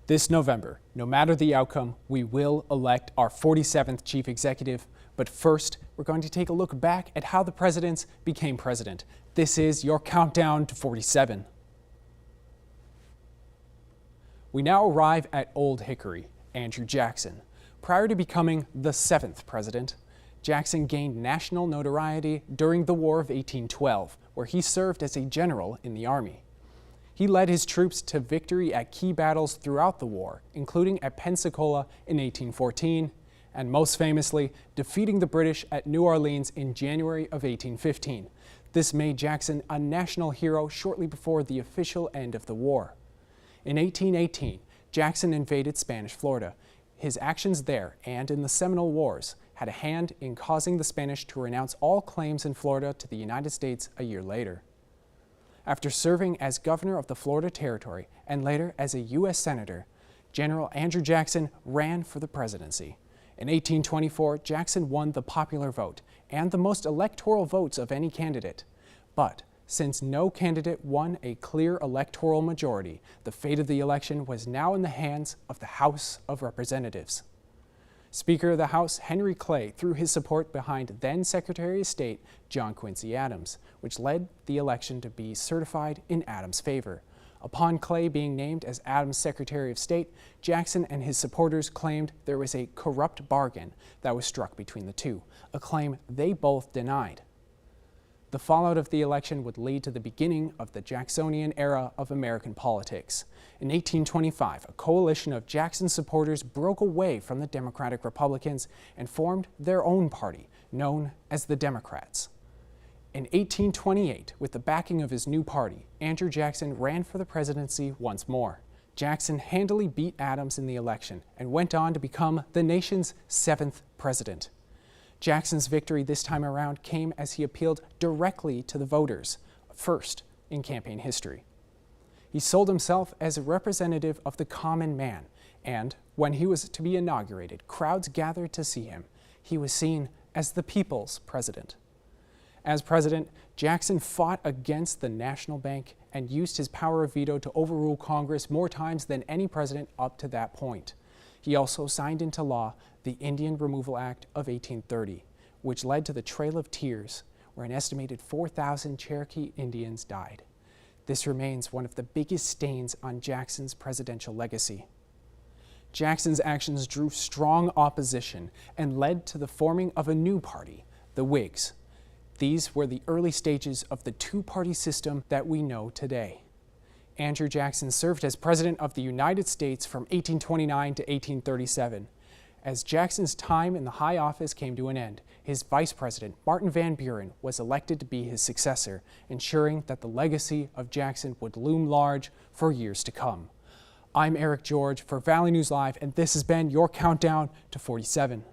This November, no matter the outcome, we will elect our 47th chief executive. But first, we're going to take a look back at how the presidents became president. This is your countdown to 47. We now arrive at Old Hickory, Andrew Jackson. Prior to becoming the 7th president, Jackson gained national notoriety during the War of 1812, where he served as a general in the Army. He led his troops to victory at key battles throughout the war, including at Pensacola in 1814, and most famously, defeating the British at New Orleans in January of 1815. This made Jackson a national hero shortly before the official end of the war. In 1818, Jackson invaded Spanish Florida. His actions there and in the Seminole Wars had a hand in causing the Spanish to renounce all claims in Florida to the United States a year later. After serving as governor of the Florida Territory and later as a U.S. Senator, General Andrew Jackson ran for the presidency. In 1824, Jackson won the popular vote and the most electoral votes of any candidate. But since no candidate won a clear electoral majority, the fate of the election was now in the hands of the House of Representatives. Speaker of the House Henry Clay threw his support behind then Secretary of State John Quincy Adams, which led the election to be certified in Adams' favor. Upon Clay being named as Adams' Secretary of State, Jackson and his supporters claimed there was a corrupt bargain that was struck between the two, a claim they both denied. The fallout of the election would lead to the beginning of the Jacksonian era of American politics. In 1825, a coalition of Jackson supporters broke away from the Democratic Republicans and formed their own party, known as the Democrats. In 1828, with the backing of his new party, Andrew Jackson ran for the presidency once more. Jackson handily beat Adams in the election and went on to become the nation's 7th president. Jackson's victory this time around came as he appealed directly to the voters, first in campaign history. He sold himself as a representative of the common man, and when he was to be inaugurated, crowds gathered to see him. He was seen as the people's president. As president, Jackson fought against the National Bank and used his power of veto to overrule Congress more times than any president up to that point. He also signed into law the Indian Removal Act of 1830, which led to the Trail of Tears, where an estimated 4,000 Cherokee Indians died. This remains one of the biggest stains on Jackson's presidential legacy. Jackson's actions drew strong opposition and led to the forming of a new party, the Whigs. These were the early stages of the two-party system that we know today. Andrew Jackson served as President of the United States from 1829 to 1837. As Jackson's time in the high office came to an end, his vice president, Martin Van Buren, was elected to be his successor, ensuring that the legacy of Jackson would loom large for years to come. I'm Eric George for Valley News Live, and this has been your countdown to 47.